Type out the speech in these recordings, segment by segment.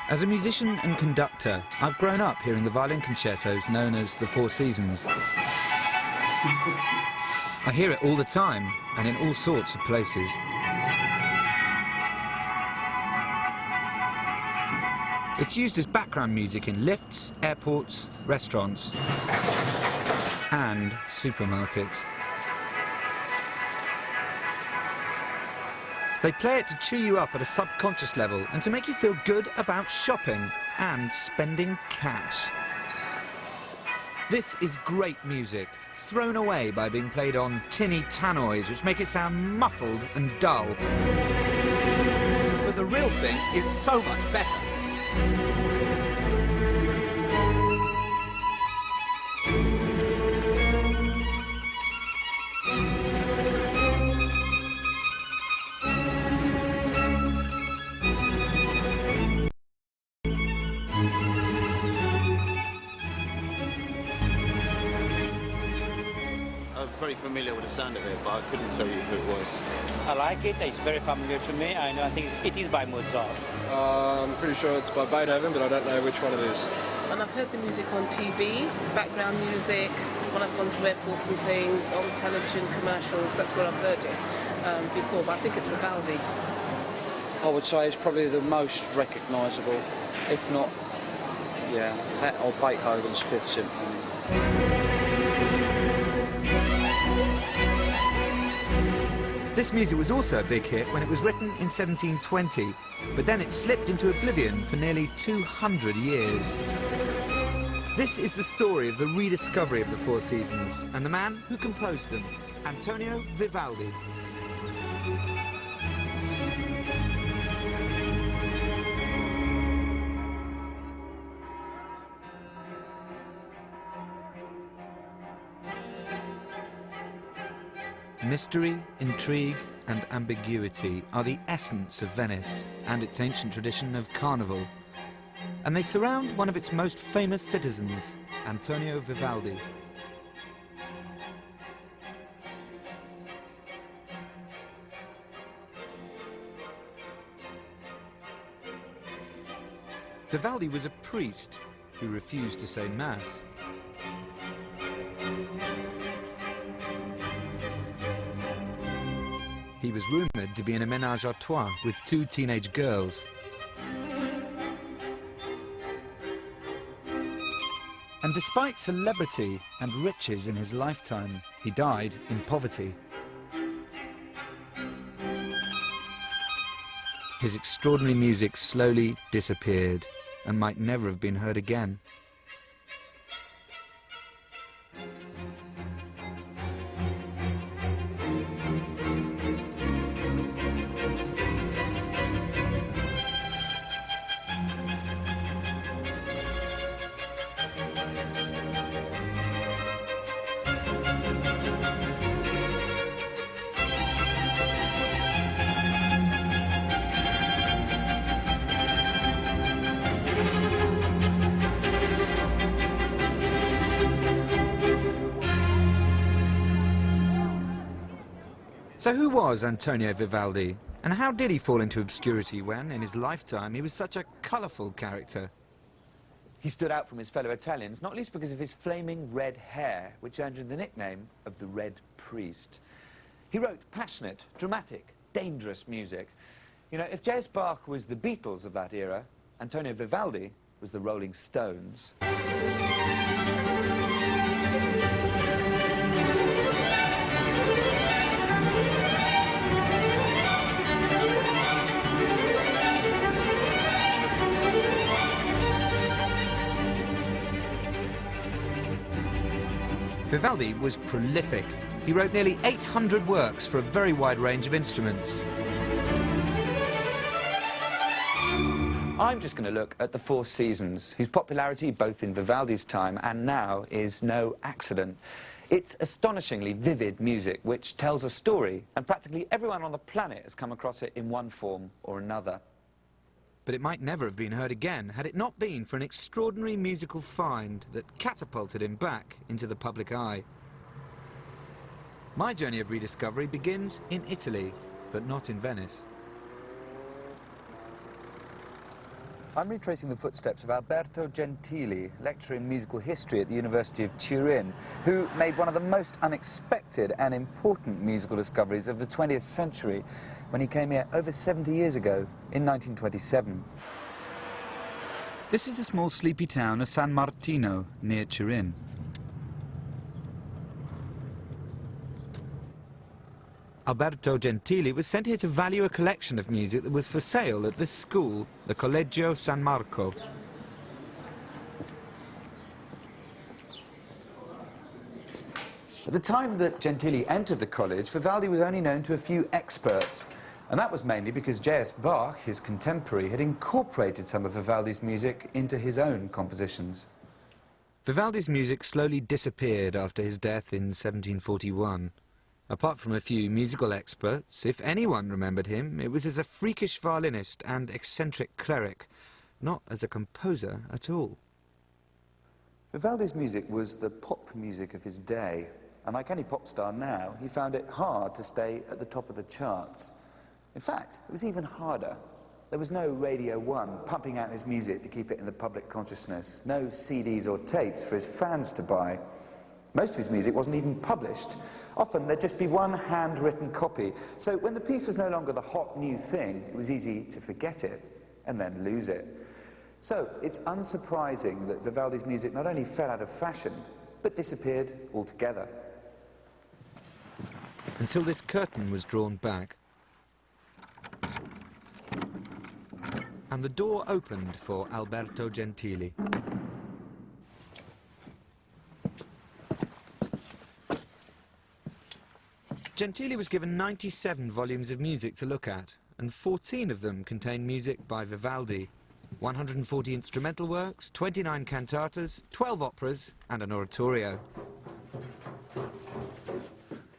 As a musician and conductor, I've grown up hearing the violin concertos known as the Four Seasons. I hear it all the time and in all sorts of places. It's used as background music in lifts, airports, restaurants and supermarkets. They play it to cheer you up at a subconscious level and to make you feel good about shopping and spending cash. This is great music, thrown away by being played on tinny tannoys which make it sound muffled and dull. But the real thing is so much better. Very familiar with the sound of it, but I couldn't tell you who it was. I like it. It's very familiar to me. I know. I think it is by Mozart. I'm pretty sure it's by Beethoven, but I don't know which one it is. And I've heard the music on TV, background music, when I've gone to airports and things, on television commercials. That's where I've heard it before, but I think it's Vivaldi. I would say it's probably the most recognisable, if not, yeah, that or Beethoven's Fifth Symphony. This music was also a big hit when it was written in 1720, but then it slipped into oblivion for nearly 200 years. This is the story of the rediscovery of the Four Seasons and the man who composed them, Antonio Vivaldi. Mystery, intrigue and ambiguity are the essence of Venice and its ancient tradition of carnival. And they surround one of its most famous citizens, Antonio Vivaldi. Vivaldi was a priest who refused to say Mass. He was rumoured to be in a ménage à trois with 2 teenage girls. And despite celebrity and riches in his lifetime, he died in poverty. His extraordinary music slowly disappeared and might never have been heard again. So who was Antonio Vivaldi, and how did he fall into obscurity when, in his lifetime, he was such a colourful character? He stood out from his fellow Italians, not least because of his flaming red hair, which earned him the nickname of the Red Priest. He wrote passionate, dramatic, dangerous music. You know, if J.S. Bach was the Beatles of that era, Antonio Vivaldi was the Rolling Stones. Vivaldi was prolific. He wrote nearly 800 works for a very wide range of instruments. I'm just going to look at the Four Seasons, whose popularity both in Vivaldi's time and now is no accident. It's astonishingly vivid music which tells a story, and practically everyone on the planet has come across it in one form or another. But it might never have been heard again had it not been for an extraordinary musical find that catapulted him back into the public eye. My journey of rediscovery begins in Italy, but not in Venice. I'm retracing the footsteps of Alberto Gentili, lecturer in musical history at the University of Turin, who made one of the most unexpected and important musical discoveries of the 20th century when he came here over 70 years ago in 1927. This is the small sleepy town of San Martino near Turin. Alberto Gentili was sent here to value a collection of music that was for sale at this school, the Collegio San Marco. At the time that Gentili entered the college, Vivaldi was only known to a few experts, and that was mainly because J.S. Bach, his contemporary, had incorporated some of Vivaldi's music into his own compositions. Vivaldi's music slowly disappeared after his death in 1741. Apart from a few musical experts, if anyone remembered him, it was as a freakish violinist and eccentric cleric, not as a composer at all. Vivaldi's music was the pop music of his day, and like any pop star now, he found it hard to stay at the top of the charts. In fact, it was even harder. There was no Radio 1 pumping out his music to keep it in the public consciousness, no CDs or tapes for his fans to buy. Most of his music wasn't even published. Often there'd just be one handwritten copy, so when the piece was no longer the hot new thing, it was easy to forget it and then lose it. So it's unsurprising that Vivaldi's music not only fell out of fashion, but disappeared altogether. Until this curtain was drawn back, and the door opened for Alberto Gentili. Gentili was given 97 volumes of music to look at, and 14 of them contained music by Vivaldi. 140 instrumental works, 29 cantatas, 12 operas, and an oratorio.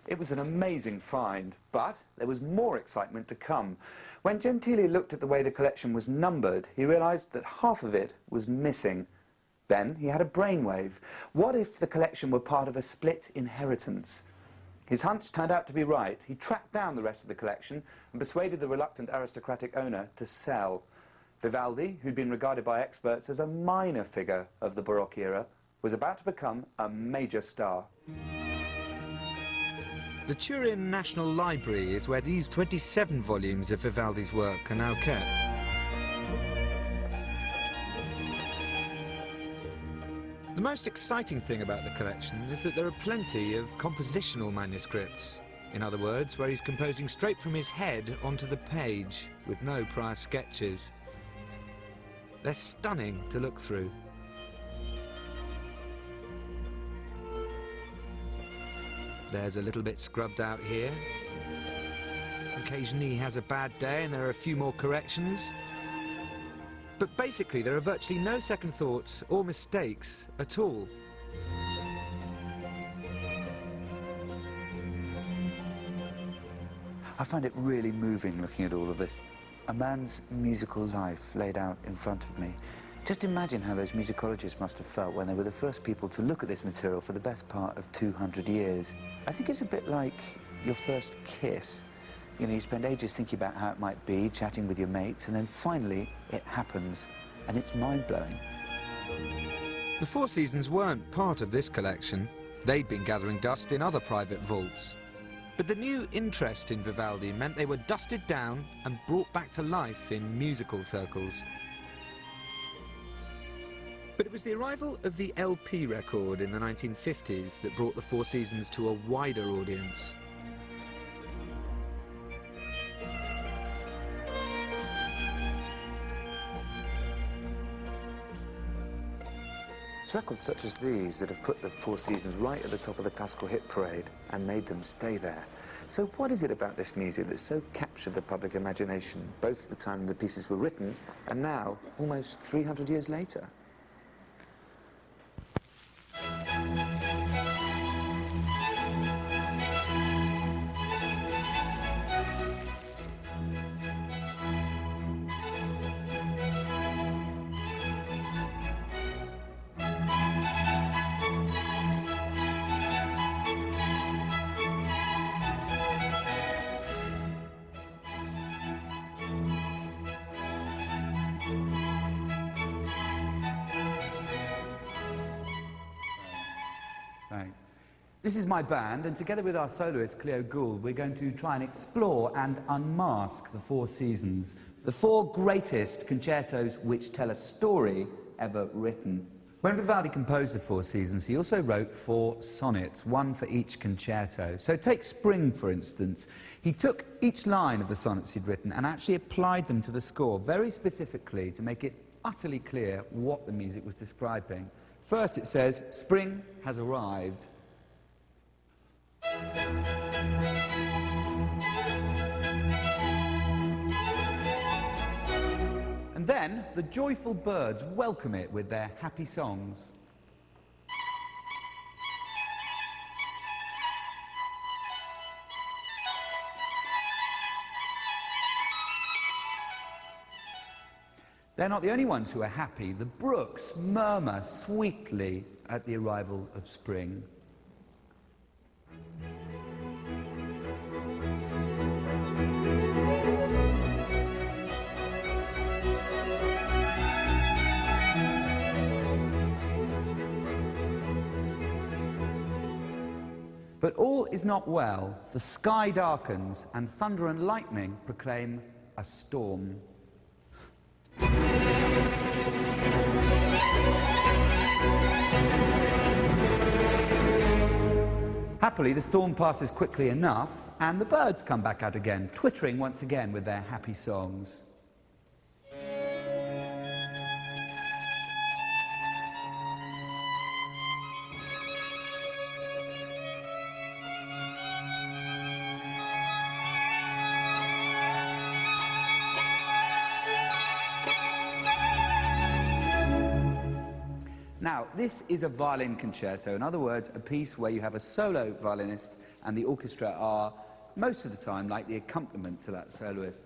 It was an amazing find, but there was more excitement to come. When Gentili looked at the way the collection was numbered, he realized that half of it was missing. Then he had a brainwave. What if the collection were part of a split inheritance? His hunch turned out to be right. He tracked down the rest of the collection and persuaded the reluctant aristocratic owner to sell. Vivaldi, who'd been regarded by experts as a minor figure of the Baroque era, was about to become a major star. The Turin National Library is where these 27 volumes of Vivaldi's work are now kept. The most exciting thing about the collection is that there are plenty of compositional manuscripts. In other words, where he's composing straight from his head onto the page, with no prior sketches. They're stunning to look through. There's a little bit scrubbed out here. Occasionally he has a bad day and there are a few more corrections. But basically there are virtually no second thoughts or mistakes at all. I find it really moving looking at all of this. A man's musical life laid out in front of me. Just imagine how those musicologists must have felt when they were the first people to look at this material for the best part of 200 years. I think it's a bit like your first kiss. You know, you spend ages thinking about how it might be, chatting with your mates, and then finally it happens, and it's mind-blowing. The Four Seasons weren't part of this collection. They'd been gathering dust in other private vaults. But the new interest in Vivaldi meant they were dusted down and brought back to life in musical circles. But it was the arrival of the LP record in the 1950s that brought the Four Seasons to a wider audience. It's records such as these that have put the Four Seasons right at the top of the classical hit parade and made them stay there. So what is it about this music that so captured the public imagination, both at the time the pieces were written and now, almost 300 years later? This is my band, and together with our soloist, Cleo Gould, we're going to try and explore and unmask the four seasons, the four greatest concertos which tell a story ever written. When Vivaldi composed the four seasons, he also wrote 4 sonnets, one for each concerto. So take Spring, for instance. He took each line of the sonnets he'd written and actually applied them to the score very specifically to make it utterly clear what the music was describing. First it says, "Spring has arrived." And then the joyful birds welcome it with their happy songs. They're not the only ones who are happy. The brooks murmur sweetly at the arrival of spring. But all is not well. The sky darkens, and thunder and lightning proclaim a storm. Happily, the storm passes quickly enough, and the birds come back out again, twittering once again with their happy songs. Now, this is a violin concerto. In other words, a piece where you have a solo violinist and the orchestra are, most of the time, like the accompaniment to that soloist.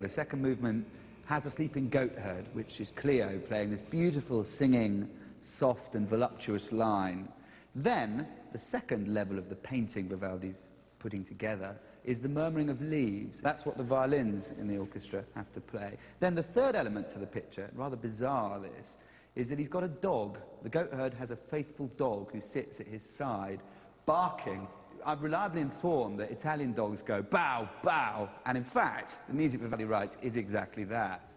The second movement has a sleeping goatherd, which is Cleo playing this beautiful, singing, soft and voluptuous line. Then, the second level of the painting Vivaldi's putting together is the murmuring of leaves. That's what the violins in the orchestra have to play. Then the third element to the picture, rather bizarre this, is that he's got a dog. The goatherd has a faithful dog who sits at his side, barking. I'm reliably informed that Italian dogs go bow, bow, and in fact, the music Vivaldi writes is exactly that.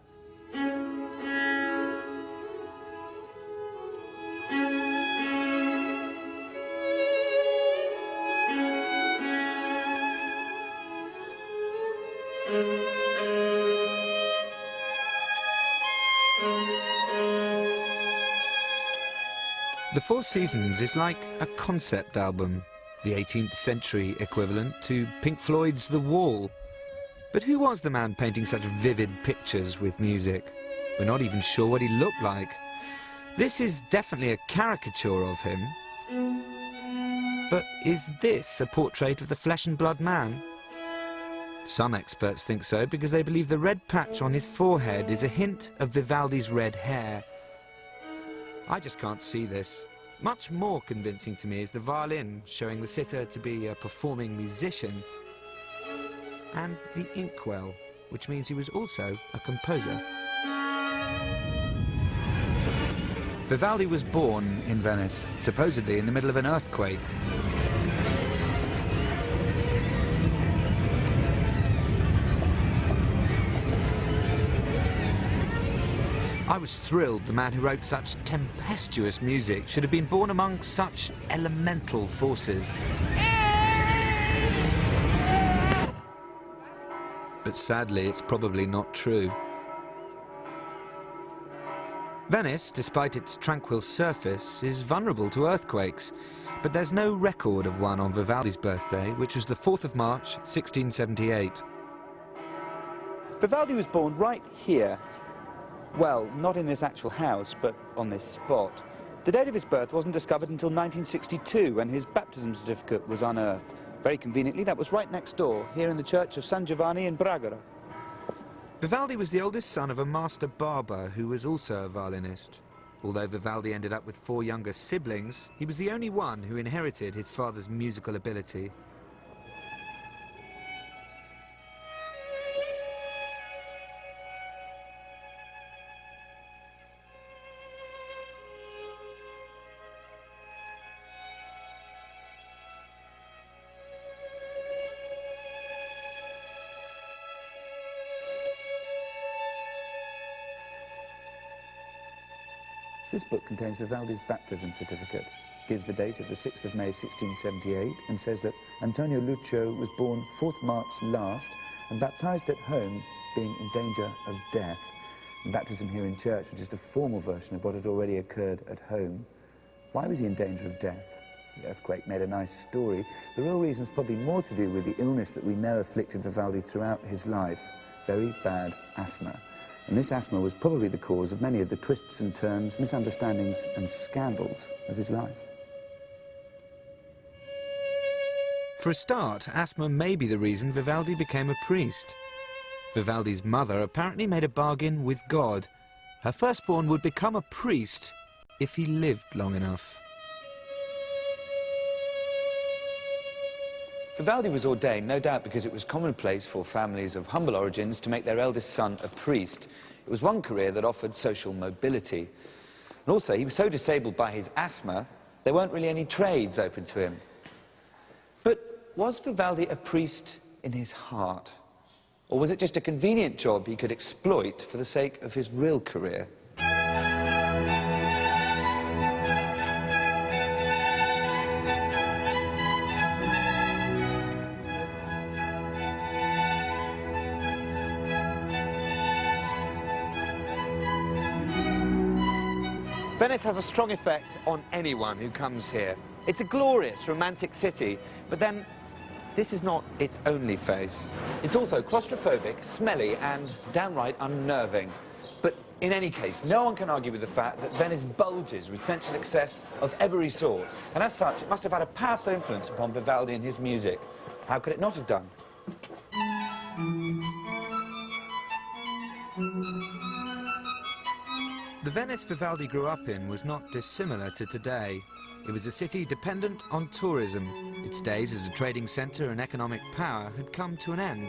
The Four Seasons is like a concept album, the 18th century equivalent to Pink Floyd's The Wall. But who was the man painting such vivid pictures with music? We're not even sure what he looked like. This is definitely a caricature of him. But is this a portrait of the flesh and blood man? Some experts think so because they believe the red patch on his forehead is a hint of Vivaldi's red hair. I just can't see this. Much more convincing to me is the violin, showing the sitter to be a performing musician, and the inkwell, which means he was also a composer. Vivaldi was born in Venice, supposedly in the middle of an earthquake. I was thrilled the man who wrote such tempestuous music should have been born among such elemental forces. But sadly, it's probably not true. Venice, despite its tranquil surface, is vulnerable to earthquakes, but there's no record of one on Vivaldi's birthday, which was the 4th of March, 1678. Vivaldi was born right here. Well, not in this actual house, but on this spot. The date of his birth wasn't discovered until 1962, when his baptism certificate was unearthed. Very conveniently, that was right next door, here in the church of San Giovanni in Bragara. Vivaldi was the oldest son of a master barber who was also a violinist. Although Vivaldi ended up with 4 younger siblings, he was the only one who inherited his father's musical ability. This book contains Vivaldi's baptism certificate, gives the date of the 6th of May 1678, and says that Antonio Lucio was born 4th March last and baptized at home, being in danger of death. And baptism here in church was just a formal version of what had already occurred at home. Why was he in danger of death? The earthquake made a nice story. The real reason is probably more to do with the illness that we know afflicted Vivaldi throughout his life, very bad asthma. And this asthma was probably the cause of many of the twists and turns, misunderstandings and scandals of his life. For a start, asthma may be the reason Vivaldi became a priest. Vivaldi's mother apparently made a bargain with God. Her firstborn would become a priest if he lived long enough. Vivaldi was ordained, no doubt because it was commonplace for families of humble origins to make their eldest son a priest. It was one career that offered social mobility. And also, he was so disabled by his asthma, there weren't really any trades open to him. But was Vivaldi a priest in his heart? Or was it just a convenient job he could exploit for the sake of his real career? Venice has a strong effect on anyone who comes here. It's a glorious, romantic city, but then this is not its only face. It's also claustrophobic, smelly, and downright unnerving. But in any case, no one can argue with the fact that Venice bulges with sensual excess of every sort, and as such, it must have had a powerful influence upon Vivaldi and his music. How could it not have done? The Venice Vivaldi grew up in was not dissimilar to today. It was a city dependent on tourism. Its days as a trading centre and economic power had come to an end.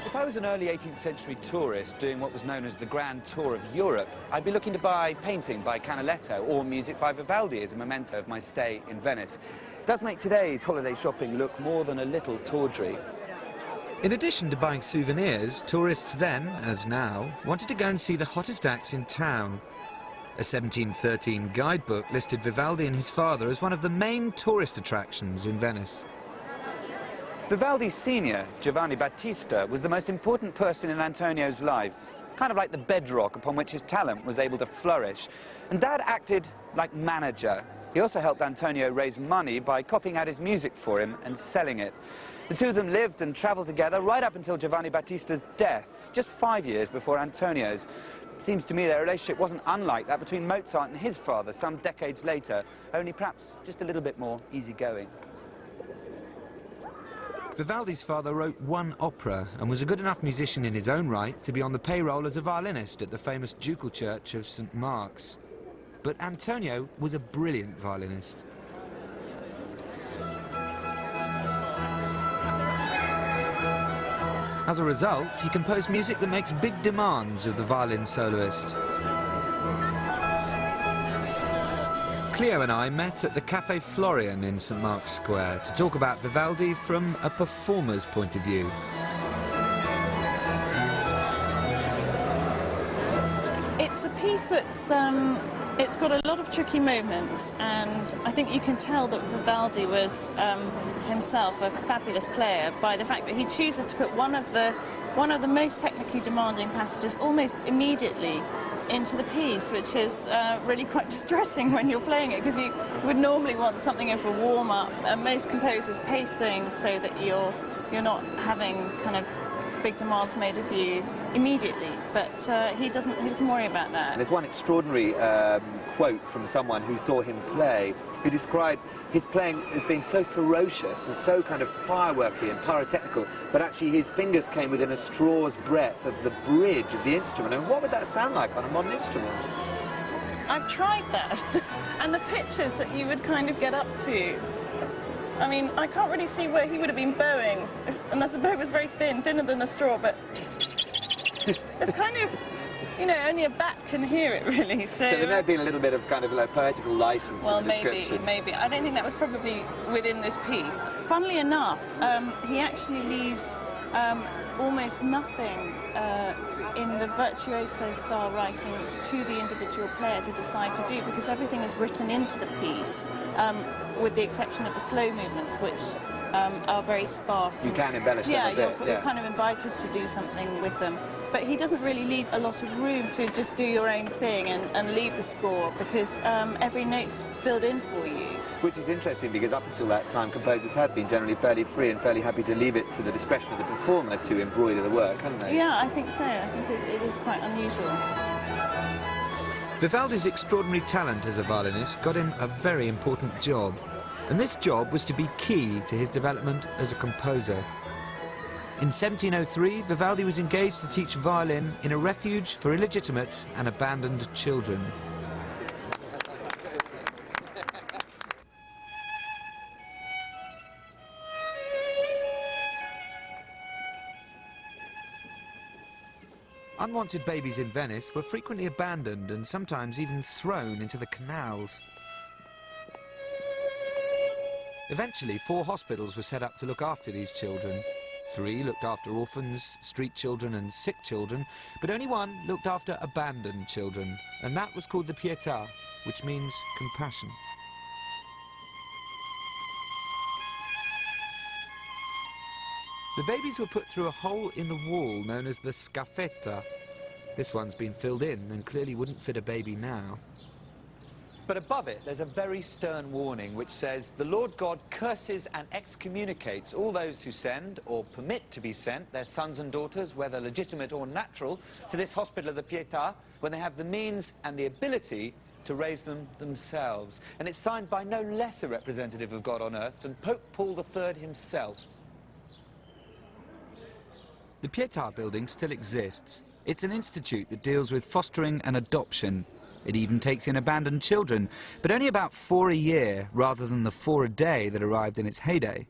If I was an early 18th century tourist doing what was known as the Grand Tour of Europe, I'd be looking to buy painting by Canaletto or music by Vivaldi as a memento of my stay in Venice. It does make today's holiday shopping look more than a little tawdry. In addition to buying souvenirs, tourists then, as now, wanted to go and see the hottest acts in town. A 1713 guidebook listed Vivaldi and his father as one of the main tourist attractions in Venice. Vivaldi's senior, Giovanni Battista, was the most important person in Antonio's life, kind of like the bedrock upon which his talent was able to flourish. And Dad acted like manager. He also helped Antonio raise money by copying out his music for him and selling it. The two of them lived and travelled together right up until Giovanni Battista's death, just 5 years before Antonio's. It seems to me their relationship wasn't unlike that between Mozart and his father some decades later, only perhaps just a little bit more easygoing. Vivaldi's father wrote one opera and was a good enough musician in his own right to be on the payroll as a violinist at the famous ducal church of St. Mark's. But Antonio was a brilliant violinist. As a result, he composed music that makes big demands of the violin soloist. Cleo and I met at the Café Florian in St. Mark's Square to talk about Vivaldi from a performer's point of view. It's a piece that's, it's got a lot of tricky moments, and I think you can tell that Vivaldi was himself a fabulous player by the fact that he chooses to put one of the most technically demanding passages almost immediately into the piece, which is really quite distressing when you're playing it, because you would normally want something of a warm-up. Most composers pace things so that you're not having kind of big demands made of you immediately, but he doesn't worry about that. There's one extraordinary quote from someone who saw him play, who described his playing as being so ferocious and so kind of fireworky and pyrotechnical that actually his fingers came within a straw's breadth of the bridge of the instrument. And what would that sound like on a modern instrument? I've tried that, and the pitches that you would kind of get up to, I mean, I can't really see where he would have been bowing, unless the bow was very thin, thinner than a straw, but It's kind of, you know, only a bat can hear it, really. So there may have been a little bit of kind of like poetical license well, in the description. maybe. I don't think that was probably within this piece. Funnily enough, he actually leaves almost nothing in the virtuoso style writing to the individual player to decide to do, because everything is written into the piece, with the exception of the slow movements, which are very sparse. You can embellish them a bit. You're kind of invited to do something with them. But he doesn't really leave a lot of room to just do your own thing and leave the score, because every note's filled in for you. Which is interesting, because up until that time, composers had been generally fairly free and fairly happy to leave it to the discretion of the performer to embroider the work, hadn't they? Yeah, I think so. I think it is quite unusual. Vivaldi's extraordinary talent as a violinist got him a very important job, and this job was to be key to his development as a composer. In 1703, Vivaldi was engaged to teach violin in a refuge for illegitimate and abandoned children. Unwanted babies in Venice were frequently abandoned and sometimes even thrown into the canals. Eventually, 4 hospitals were set up to look after these children. 3 looked after orphans, street children and sick children, but only 1 looked after abandoned children, and that was called the Pietà, which means compassion. The babies were put through a hole in the wall known as the scaffetta. This one's been filled in and clearly wouldn't fit a baby now. But above it, there's a very stern warning which says, "The Lord God curses and excommunicates all those who send, or permit to be sent, their sons and daughters, whether legitimate or natural, to this hospital of the Pietà, when they have the means and the ability to raise them themselves." And it's signed by no less a representative of God on earth than Pope Paul III himself. The Pietà building still exists. It's an institute that deals with fostering and adoption. It even takes in abandoned children, but only about 4 a year, rather than the 4 a day that arrived in its heyday.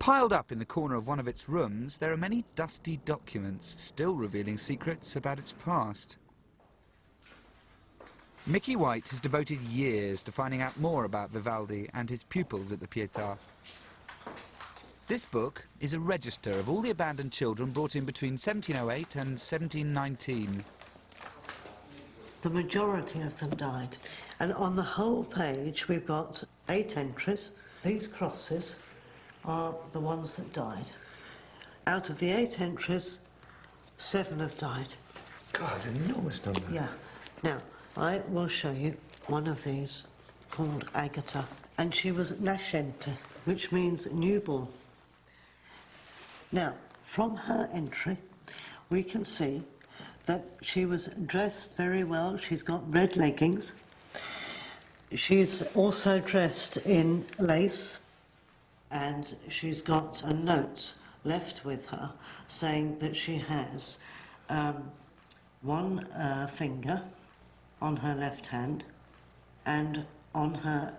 Piled up in the corner of one of its rooms, there are many dusty documents, still revealing secrets about its past. Mickey White has devoted years to finding out more about Vivaldi and his pupils at the Pietà. This book is a register of all the abandoned children brought in between 1708 and 1719. The majority of them died. And on the whole page, we've got 8 entries. These crosses are the ones that died. Out of the 8 entries, 7 have died. God, that's an enormous number. Yeah. Now, I will show you one of these called Agata. And she was nascente, which means newborn. Now, from her entry, we can see that she was dressed very well. She's got red leggings. She's also dressed in lace, and she's got a note left with her saying that she has one finger on her left hand, and on her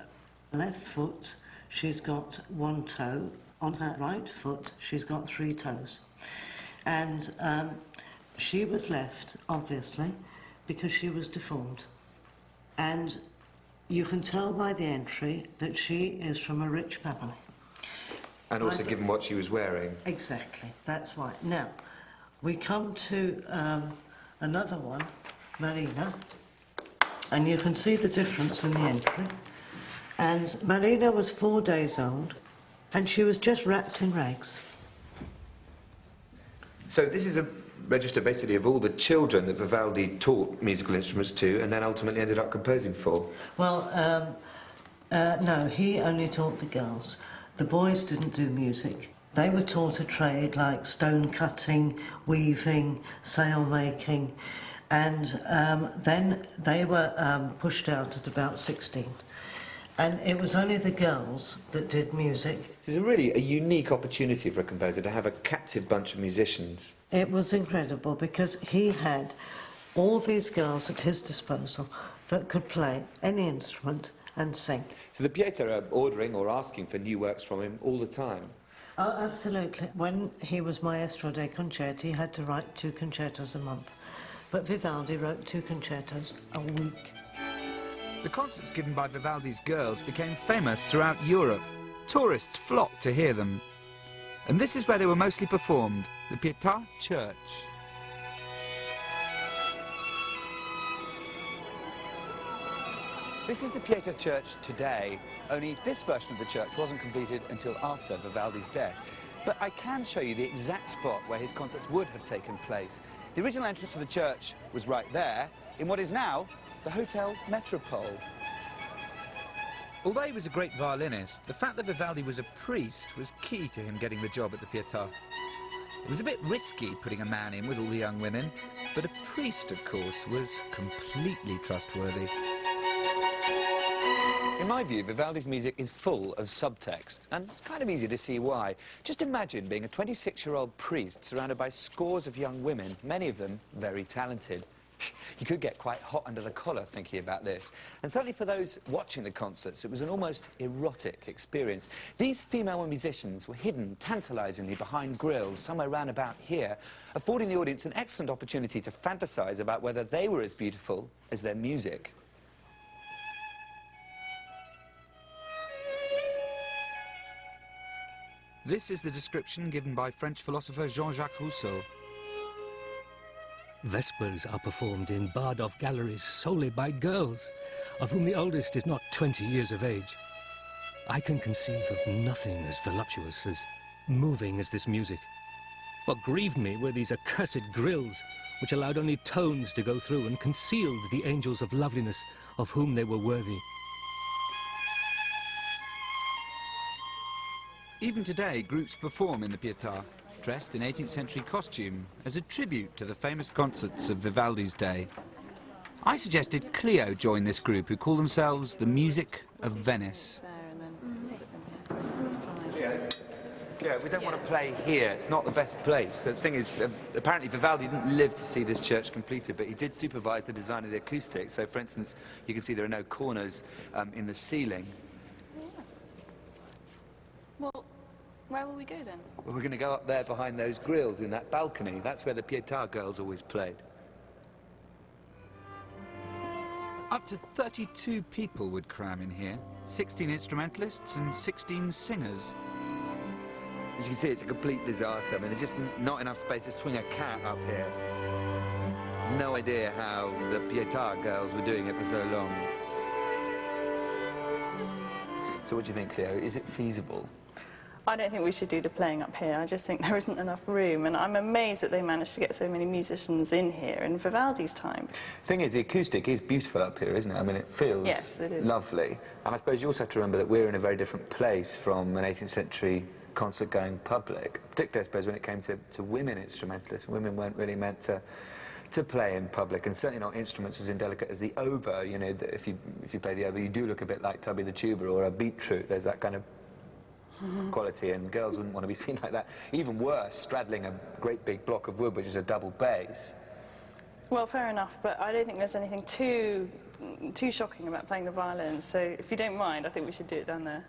left foot she's got 1 toe. On her right foot, she's got 3 toes. And she was left, obviously, because she was deformed. And you can tell by the entry that she is from a rich family. And also given what she was wearing. Exactly, that's why. Now, we come to another one, Marina, and you can see the difference in the entry. And Marina was 4 days old, and she was just wrapped in rags. So this is a register basically of all the children that Vivaldi taught musical instruments to and then ultimately ended up composing for. Well, no, he only taught the girls. The boys didn't do music. They were taught a trade like stone cutting, weaving, sail making, and then they were pushed out at about 16. And it was only the girls that did music. This is really a unique opportunity for a composer to have a captive bunch of musicians. It was incredible because he had all these girls at his disposal that could play any instrument and sing. So the Pietà are ordering or asking for new works from him all the time. Oh, absolutely. When he was maestro dei concerti, he had to write 2 concertos a month. But Vivaldi wrote 2 concertos a week. The concerts given by Vivaldi's girls became famous throughout Europe. Tourists flocked to hear them. And this is where they were mostly performed, the Pietà Church. This is the Pietà Church today, only this version of the church wasn't completed until after Vivaldi's death. But I can show you the exact spot where his concerts would have taken place. The original entrance to the church was right there, in what is now the Hotel Metropole. Although he was a great violinist, the fact that Vivaldi was a priest was key to him getting the job at the Pietà. It was a bit risky putting a man in with all the young women, but a priest, of course, was completely trustworthy. In my view, Vivaldi's music is full of subtext, and it's kind of easy to see why. Just imagine being a 26-year-old priest surrounded by scores of young women, many of them very talented. You could get quite hot under the collar thinking about this. And certainly for those watching the concerts, it was an almost erotic experience. These female musicians were hidden tantalizingly behind grilles, somewhere round about here, affording the audience an excellent opportunity to fantasize about whether they were as beautiful as their music. This is the description given by French philosopher Jean-Jacques Rousseau. Vespers are performed in barred-off galleries solely by girls, of whom the oldest is not 20 years of age. I can conceive of nothing as voluptuous, as moving as this music. What grieved me were these accursed grilles, which allowed only tones to go through and concealed the angels of loveliness of whom they were worthy. Even today, groups perform in the Pietà, dressed in 18th century costume, as a tribute to the famous concerts of Vivaldi's day. I suggested Cleo join this group, who call themselves the Music of Venice. Cleo, we don't want to play here. It's not the best place. So the thing is, apparently Vivaldi didn't live to see this church completed, but he did supervise the design of the acoustics. So, for instance, you can see there are no corners in the ceiling. Well, where will we go then? Well, we're going to go up there behind those grilles in that balcony. That's where the Pietà girls always played. Up to 32 people would cram in here. 16 instrumentalists and 16 singers. As you can see, it's a complete disaster. I mean, there's just not enough space to swing a cat up here. No idea how the Pietà girls were doing it for so long. So what do you think, Cleo? Is it feasible? I don't think we should do the playing up here. I just think there isn't enough room, and I'm amazed that they managed to get so many musicians in here in Vivaldi's time. Thing is, the acoustic is beautiful up here, isn't it? I mean, it feels lovely. And I suppose you also have to remember that we're in a very different place from an 18th century concert-going public, particularly, I suppose, when it came to women instrumentalists. Women weren't really meant to play in public, and certainly not instruments as indelicate as the oboe. You know, if you play the oboe, you do look a bit like Tubby the Tuba or a beetroot. There's that kind of quality, and girls wouldn't want to be seen like that. Even worse, straddling a great big block of wood, which is a double bass. Well, fair enough, but I don't think there's anything too shocking about playing the violin, so if you don't mind, I think we should do it down there.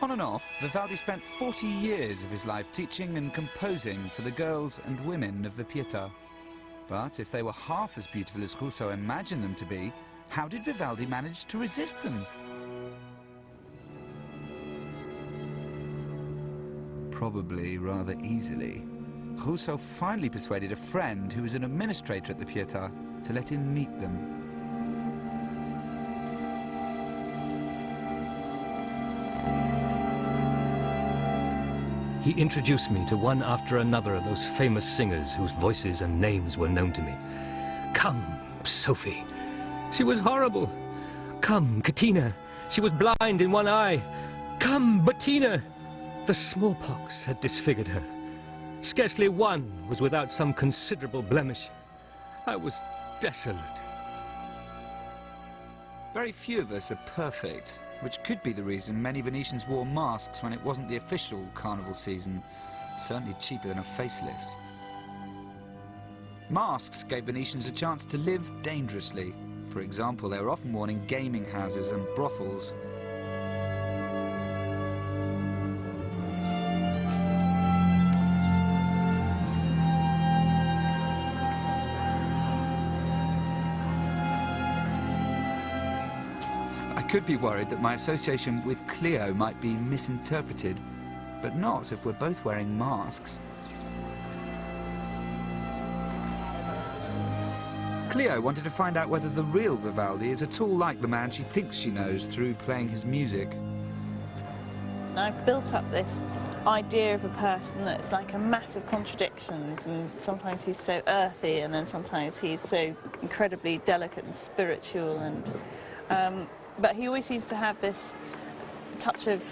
On and off, Vivaldi spent 40 years of his life teaching and composing for the girls and women of the Pietà. But if they were half as beautiful as Rousseau imagined them to be, how did Vivaldi manage to resist them? Probably rather easily. Rousseau finally persuaded a friend who was an administrator at the Pietà to let him meet them. He introduced me to one after another of those famous singers whose voices and names were known to me. Come, Sophie. She was horrible. Come, Katina. She was blind in one eye. Come, Bettina. The smallpox had disfigured her. Scarcely one was without some considerable blemish. I was desolate. Very few of us are perfect, which could be the reason many Venetians wore masks when it wasn't the official carnival season. Certainly cheaper than a facelift. Masks gave Venetians a chance to live dangerously. For example, they were often worn in gaming houses and brothels. I could be worried that my association with Cleo might be misinterpreted, but not if we're both wearing masks. Cleo wanted to find out whether the real Vivaldi is at all like the man she thinks she knows through playing his music. I've built up this idea of a person that's like a mass of contradictions, and sometimes he's so earthy, and then sometimes he's so incredibly delicate and spiritual, and but he always seems to have this touch of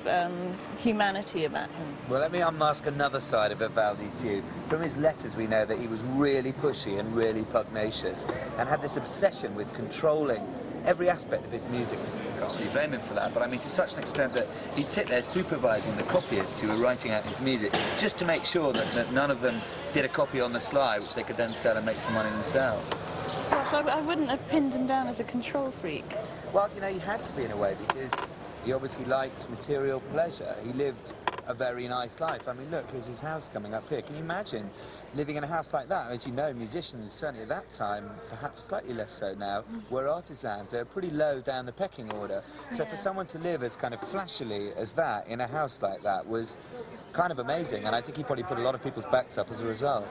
humanity about him. Well, let me unmask another side of Vivaldi to you. From his letters we know that he was really pushy and really pugnacious and had this obsession with controlling every aspect of his music. Can't really blame him for that, but I mean to such an extent that he'd sit there supervising the copyists who were writing out his music just to make sure that none of them did a copy on the sly which they could then sell and make some money themselves. Gosh, I wouldn't have pinned him down as a control freak. Well, you know, he had to be in a way because he obviously liked material pleasure. He lived a very nice life. I mean, look, here's his house coming up here. Can you imagine living in a house like that? As you know, musicians, certainly at that time, perhaps slightly less so now, were artisans. They were pretty low down the pecking order. So for someone to live as kind of flashily as that in a house like that was kind of amazing. And I think he probably put a lot of people's backs up as a result.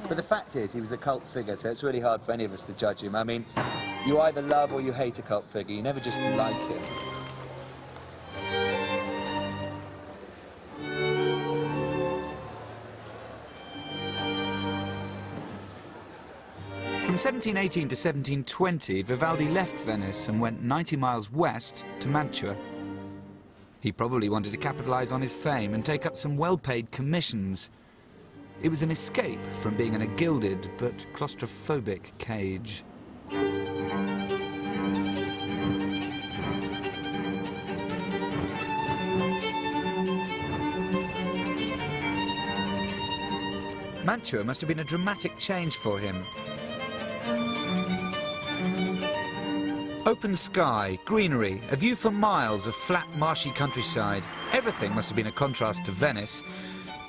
But the fact is, he was a cult figure, so it's really hard for any of us to judge him. I mean, you either love or you hate a cult figure. You never just like him. From 1718 to 1720, Vivaldi left Venice and went 90 miles west to Mantua. He probably wanted to capitalize on his fame and take up some well-paid commissions. It was an escape from being in a gilded but claustrophobic cage. Mantua must have been a dramatic change for him. Open sky, greenery, a view for miles of flat, marshy countryside. Everything must have been a contrast to Venice.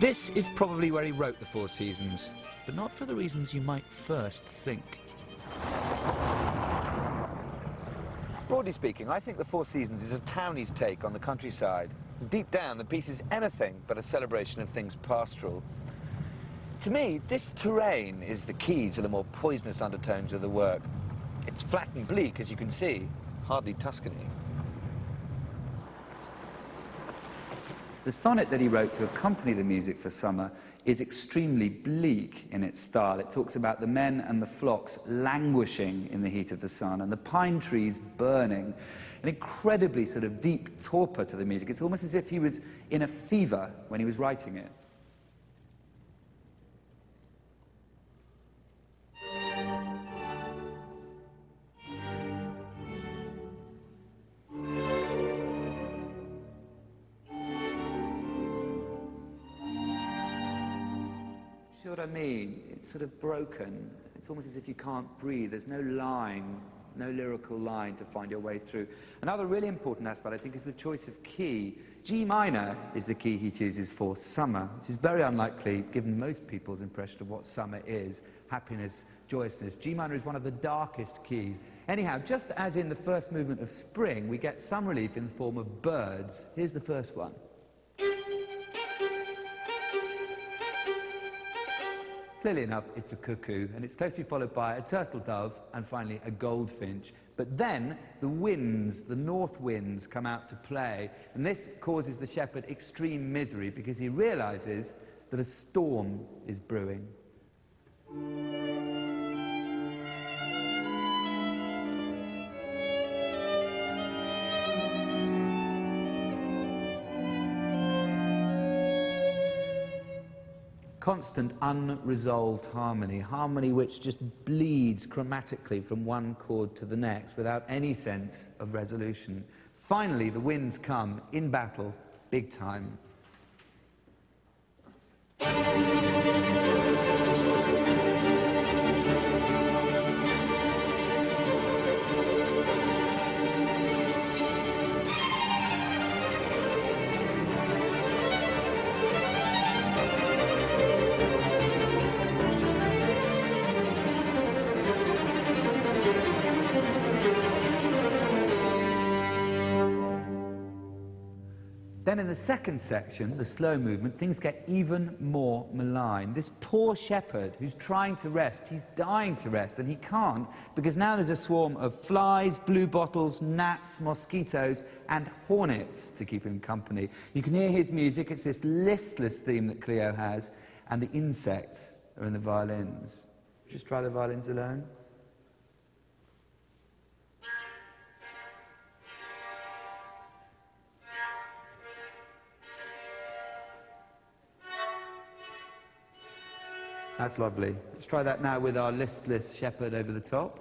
This is probably where he wrote the Four Seasons, but not for the reasons you might first think. Broadly speaking, I think the Four Seasons is a townie's take on the countryside. Deep down, the piece is anything but a celebration of things pastoral. To me, this terrain is the key to the more poisonous undertones of the work. It's flat and bleak, as you can see, hardly Tuscany. The sonnet that he wrote to accompany the music for summer is extremely bleak in its style. It talks about the men and the flocks languishing in the heat of the sun and the pine trees burning. An incredibly sort of deep torpor to the music. It's almost as if he was in a fever when he was writing it. See what I mean? It's sort of broken. It's almost as if you can't breathe. There's no line no lyrical line to find your way through. Another really important aspect, I think, is the choice of key. G minor is the key he chooses for summer, which is very unlikely given most people's impression of what summer is, happiness, joyousness. G minor is one of the darkest keys. Anyhow, just as in the first movement of Spring, we get some relief in the form of birds. Here's the first one. Clearly enough, it's a cuckoo, and it's closely followed by a turtle dove and finally a goldfinch. But then the winds, the north winds, come out to play, and this causes the shepherd extreme misery because he realizes that a storm is brewing. Constant unresolved harmony, harmony which just bleeds chromatically from one chord to the next without any sense of resolution. Finally, the winds come in battle, big time. Then in the second section, the slow movement, things get even more malign. This poor shepherd who's trying to rest, he's dying to rest, and he can't because now there's a swarm of flies, bluebottles, gnats, mosquitoes, and hornets to keep him company. You can hear his music, it's this listless theme that Cleo has, and the insects are in the violins. Just try the violins alone. That's lovely. Let's try that now with our listless shepherd over the top.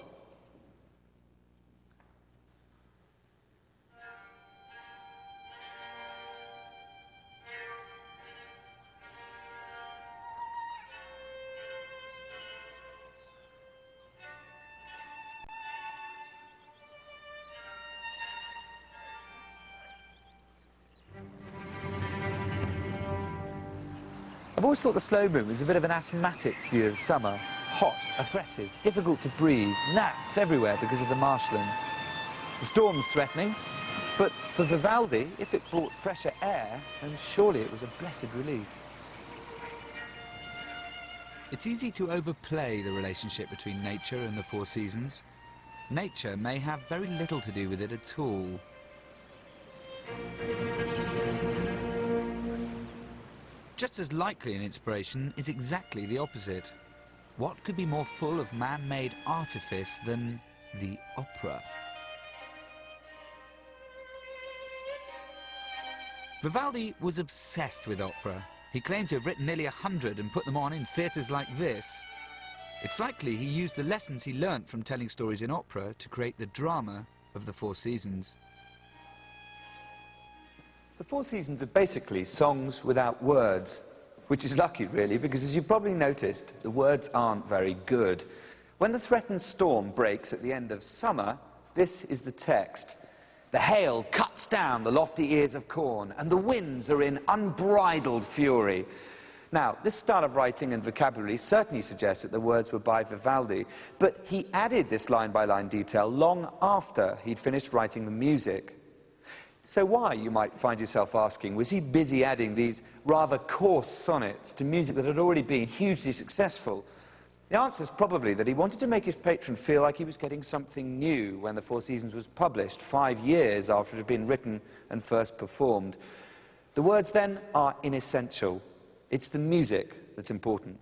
I've always thought the slow movement was a bit of an asthmatic's view of summer. Hot, oppressive, difficult to breathe, gnats everywhere because of the marshland. The storm's threatening, but for Vivaldi, if it brought fresher air, then surely it was a blessed relief. It's easy to overplay the relationship between nature and the four seasons. Nature may have very little to do with it at all. Just as likely an inspiration is exactly the opposite. What could be more full of man-made artifice than the opera? Vivaldi was obsessed with opera. He claimed to have written nearly 100 and put them on in theatres like this. It's likely he used the lessons he learnt from telling stories in opera to create the drama of the Four Seasons. The Four Seasons are basically songs without words, which is lucky, really, because as you've probably noticed, the words aren't very good. When the threatened storm breaks at the end of summer, this is the text. The hail cuts down the lofty ears of corn, and the winds are in unbridled fury. Now, this style of writing and vocabulary certainly suggests that the words were by Vivaldi, but he added this line-by-line detail long after he'd finished writing the music. So why, you might find yourself asking, was he busy adding these rather coarse sonnets to music that had already been hugely successful? The answer is probably that he wanted to make his patron feel like he was getting something new when The Four Seasons was published, 5 years after it had been written and first performed. The words, then, are inessential. It's the music that's important.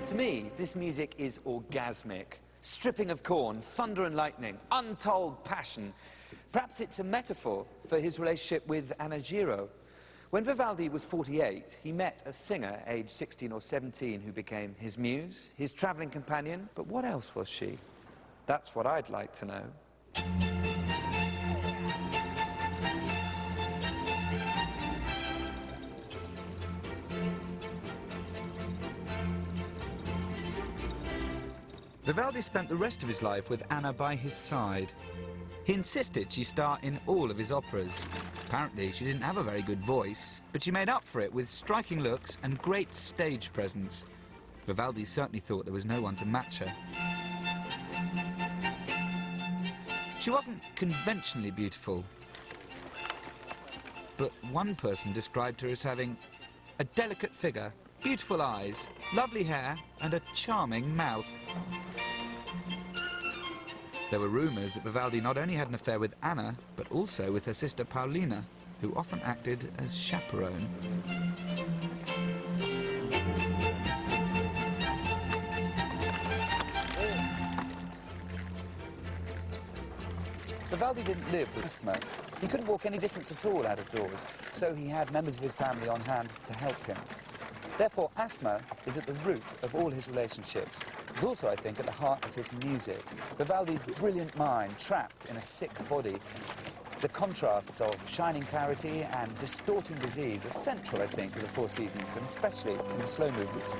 To me, this music is orgasmic. Stripping of corn, thunder and lightning, untold passion. Perhaps it's a metaphor for his relationship with Anna Giro. When Vivaldi was 48, he met a singer aged 16 or 17 who became his muse, his travelling companion. But what else was she? That's what I'd like to know. Vivaldi spent the rest of his life with Anna by his side. He insisted she star in all of his operas. Apparently, she didn't have a very good voice, but she made up for it with striking looks and great stage presence. Vivaldi certainly thought there was no one to match her. She wasn't conventionally beautiful, but one person described her as having a delicate figure, beautiful eyes, lovely hair, and a charming mouth. There were rumours that Vivaldi not only had an affair with Anna, but also with her sister Paulina, who often acted as chaperone. Vivaldi didn't live with asthma. He couldn't walk any distance at all out of doors, so he had members of his family on hand to help him. Therefore, asthma is at the root of all his relationships. It's also, I think, at the heart of his music. Vivaldi's brilliant mind trapped in a sick body. The contrasts of shining clarity and distorting disease are central, I think, to the Four Seasons, and especially in the slow movements.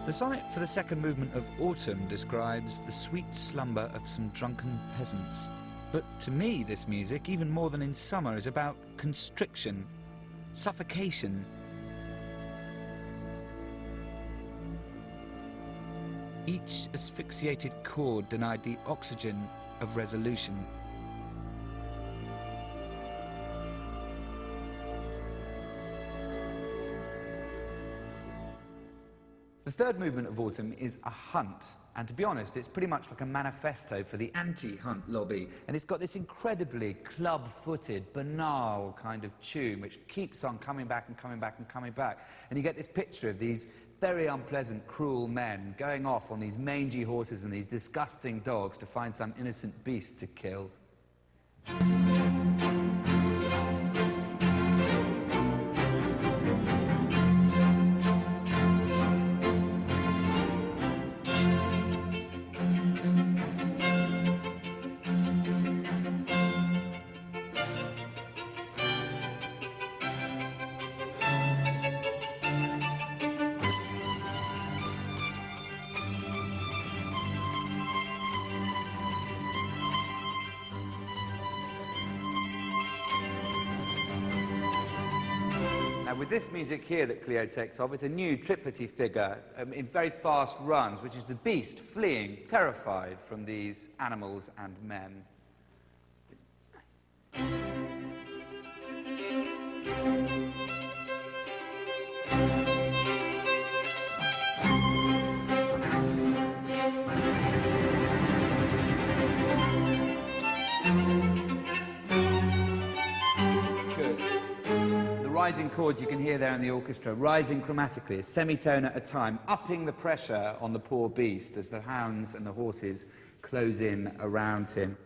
The sonnet for the second movement of Autumn describes the sweet slumber of some drunken peasants. But to me, this music, even more than in summer, is about constriction, suffocation. Each asphyxiated chord denied the oxygen of resolution. The third movement of Autumn is a hunt, and to be honest, it's pretty much like a manifesto for the anti-hunt lobby, and it's got this incredibly club-footed, banal kind of tune which keeps on coming back and coming back and coming back, and you get this picture of these very unpleasant, cruel men going off on these mangy horses and these disgusting dogs to find some innocent beast to kill. Now, with this music here that Cleo takes off, it's a new triplety figure in very fast runs, which is the beast fleeing, terrified from these animals and men. Rising chords you can hear there in the orchestra, rising chromatically, a semitone at a time, upping the pressure on the poor beast as the hounds and the horses close in around him.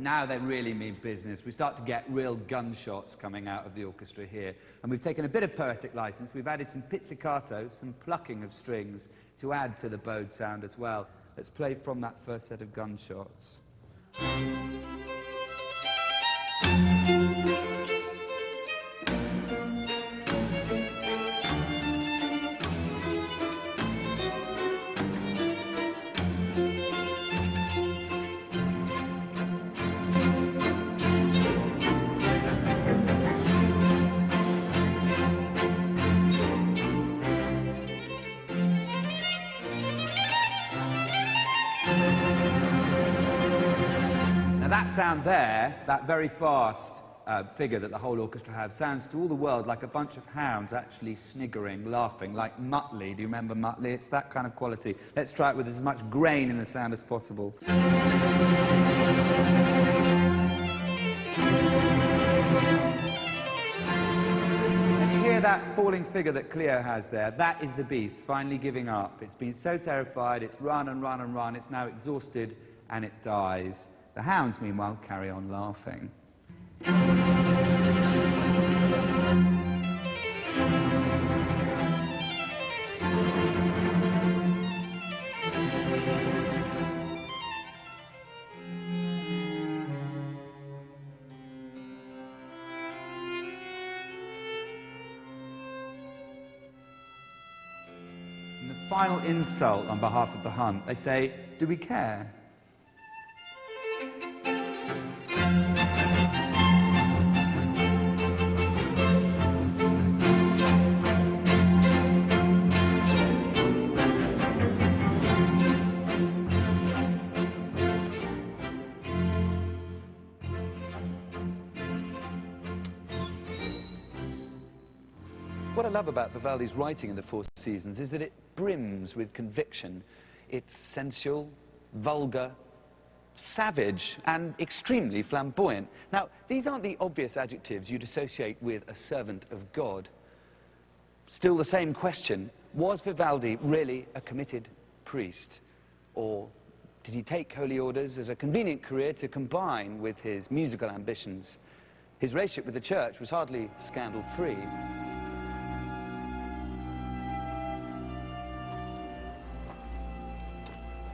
Now they really mean business. We start to get real gunshots coming out of the orchestra here. And we've taken a bit of poetic license. We've added some pizzicato, some plucking of strings to add to the bowed sound as well. Let's play from that first set of gunshots. Now that sound there, that very fast figure that the whole orchestra had, sounds to all the world like a bunch of hounds actually sniggering, laughing, like Muttley. Do you remember Muttley? It's that kind of quality. Let's try it with as much grain in the sound as possible. And you hear that falling figure that Cleo has there? That is the beast, finally giving up. It's been so terrified, it's run and run and run, it's now exhausted, and it dies. The hounds, meanwhile, carry on laughing. And the final insult on behalf of the hunt, they say, "Do we care?" What I love about Vivaldi's writing in the Four Seasons is that it brims with conviction. It's sensual, vulgar, savage, and extremely flamboyant. Now, these aren't the obvious adjectives you'd associate with a servant of God. Still the same question, was Vivaldi really a committed priest? Or did he take holy orders as a convenient career to combine with his musical ambitions? His relationship with the church was hardly scandal-free.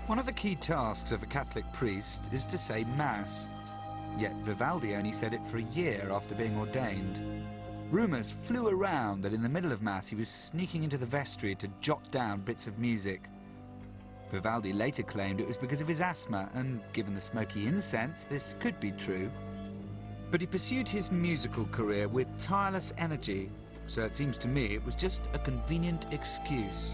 One of the key tasks of a Catholic priest is to say Mass. Yet Vivaldi only said it for a year after being ordained. Rumours flew around that in the middle of Mass he was sneaking into the vestry to jot down bits of music. Vivaldi later claimed it was because of his asthma, and given the smoky incense, this could be true. But he pursued his musical career with tireless energy, so it seems to me it was just a convenient excuse.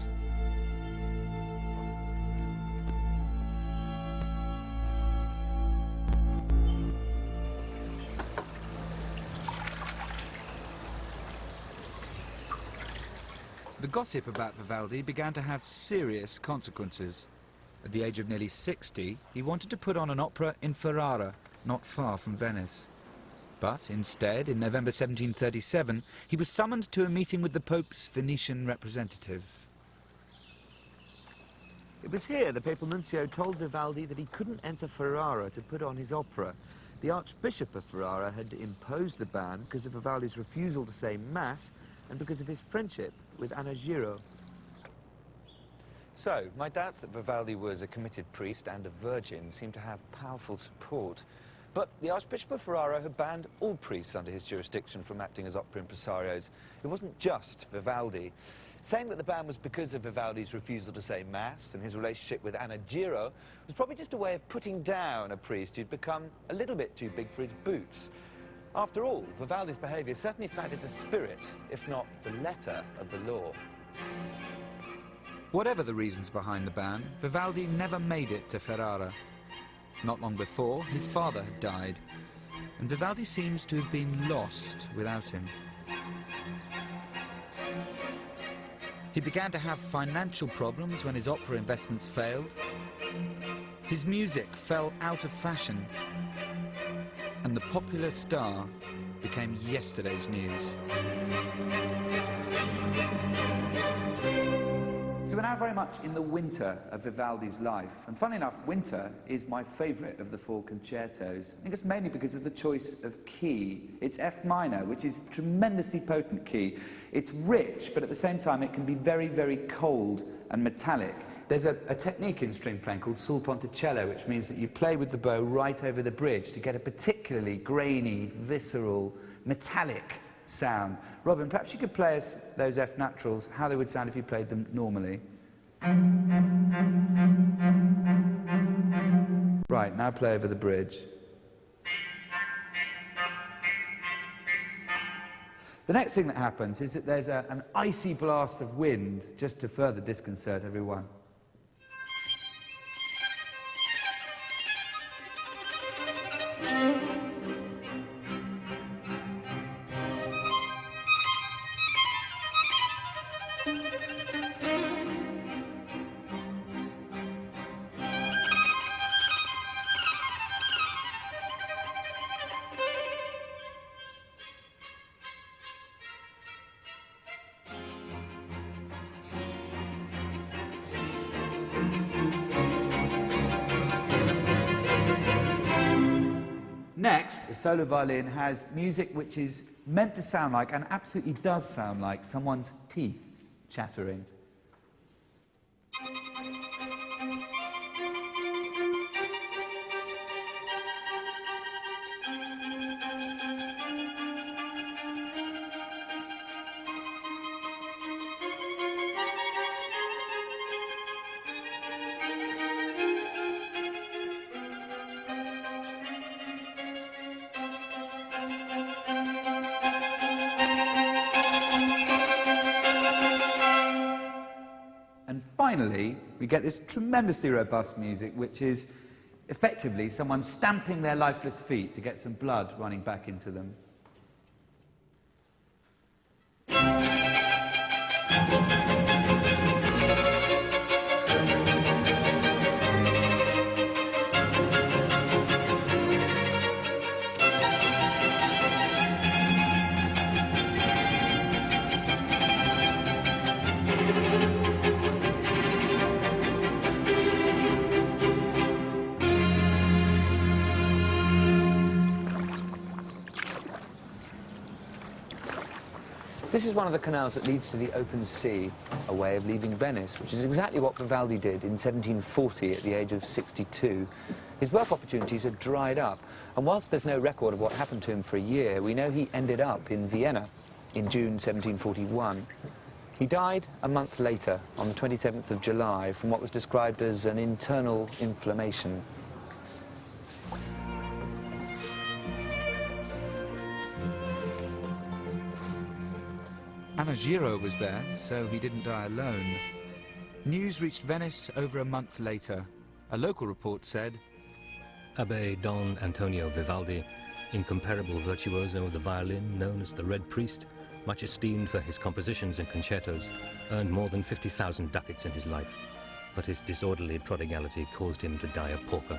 The gossip about Vivaldi began to have serious consequences. At the age of nearly 60, he wanted to put on an opera in Ferrara, not far from Venice. But instead, in November 1737, he was summoned to a meeting with the Pope's Venetian representative. It was here the papal nuncio told Vivaldi that he couldn't enter Ferrara to put on his opera. The Archbishop of Ferrara had imposed the ban because of Vivaldi's refusal to say Mass and because of his friendship with Anna Giro. So, my doubts that Vivaldi was a committed priest and a virgin seem to have powerful support. But the Archbishop of Ferrara had banned all priests under his jurisdiction from acting as opera impresarios. It wasn't just Vivaldi. Saying that the ban was because of Vivaldi's refusal to say Mass and his relationship with Anna Giro was probably just a way of putting down a priest who'd become a little bit too big for his boots. After all, Vivaldi's behaviour certainly flattered the spirit, if not the letter, of the law. Whatever the reasons behind the ban, Vivaldi never made it to Ferrara. Not long before, his father had died, and Vivaldi seems to have been lost without him. He began to have financial problems when his opera investments failed. His music fell out of fashion, and the popular star became yesterday's news. So we're now very much in the winter of Vivaldi's life. And funnily enough, winter is my favourite of the four concertos. I think it's mainly because of the choice of key. It's F minor, which is a tremendously potent key. It's rich, but at the same time it can be very, very cold and metallic. There's a technique in string playing called sul ponticello, which means that you play with the bow right over the bridge to get a particularly grainy, visceral, metallic sound. Robin, perhaps you could play us those F naturals, how they would sound if you played them normally. Right, now play over the bridge. The next thing that happens is that there's an icy blast of wind just to further disconcert everyone. Next, the solo violin has music which is meant to sound like, and absolutely does sound like, someone's teeth chattering. And finally, we get this tremendously robust music, which is effectively someone stamping their lifeless feet to get some blood running back into them. This is one of the canals that leads to the open sea, a way of leaving Venice, which is exactly what Vivaldi did in 1740 at the age of 62. His work opportunities had dried up, and whilst there's no record of what happened to him for a year, we know he ended up in Vienna in June 1741. He died a month later, on the 27th of July, from what was described as an internal inflammation. Anna Giro was there, so he didn't die alone. News reached Venice over a month later. A local report said, Abbe Don Antonio Vivaldi, incomparable virtuoso of the violin, known as the Red Priest, much esteemed for his compositions and concertos, earned more than 50,000 ducats in his life, but his disorderly prodigality caused him to die a pauper.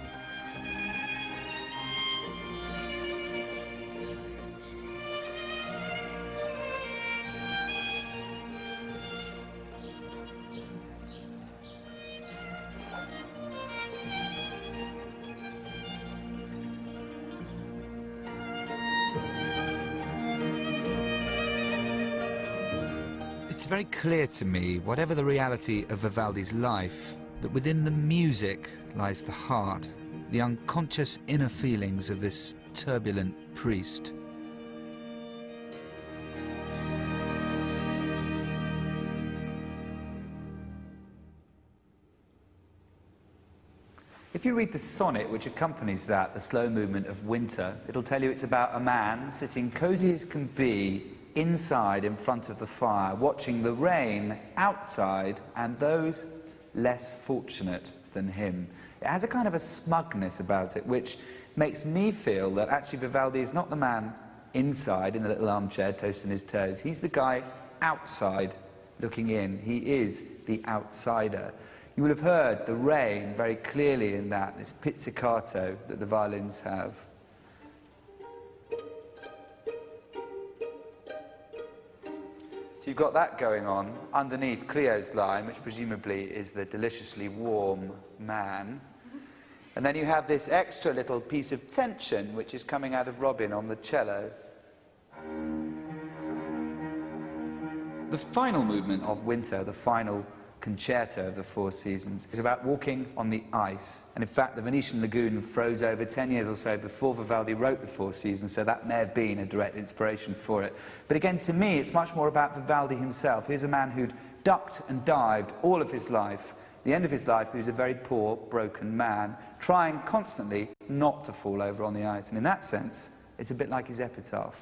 It's very clear to me, whatever the reality of Vivaldi's life, that within the music lies the heart, the unconscious inner feelings of this turbulent priest. If you read the sonnet which accompanies that, the slow movement of Winter, it'll tell you it's about a man sitting cozy as can be inside in front of the fire, watching the rain outside and those less fortunate than him. It has a kind of a smugness about it, which makes me feel that actually Vivaldi is not the man inside in the little armchair toasting his toes. He's the guy outside looking in. He is the outsider. You will have heard the rain very clearly in that, this pizzicato that the violins have. So you've got that going on underneath Cleo's line, which presumably is the deliciously warm man. And then you have this extra little piece of tension which is coming out of Robin on the cello. The final movement of Winter, the final concerto of the Four Seasons, is about walking on the ice. And in fact, the Venetian lagoon froze over 10 years or so before Vivaldi wrote the Four Seasons, so that may have been a direct inspiration for it. But again, to me, it's much more about Vivaldi himself. Here's a man who'd ducked and dived all of his life. At the end of his life, he was a very poor, broken man, trying constantly not to fall over on the ice. And in that sense, it's a bit like his epitaph.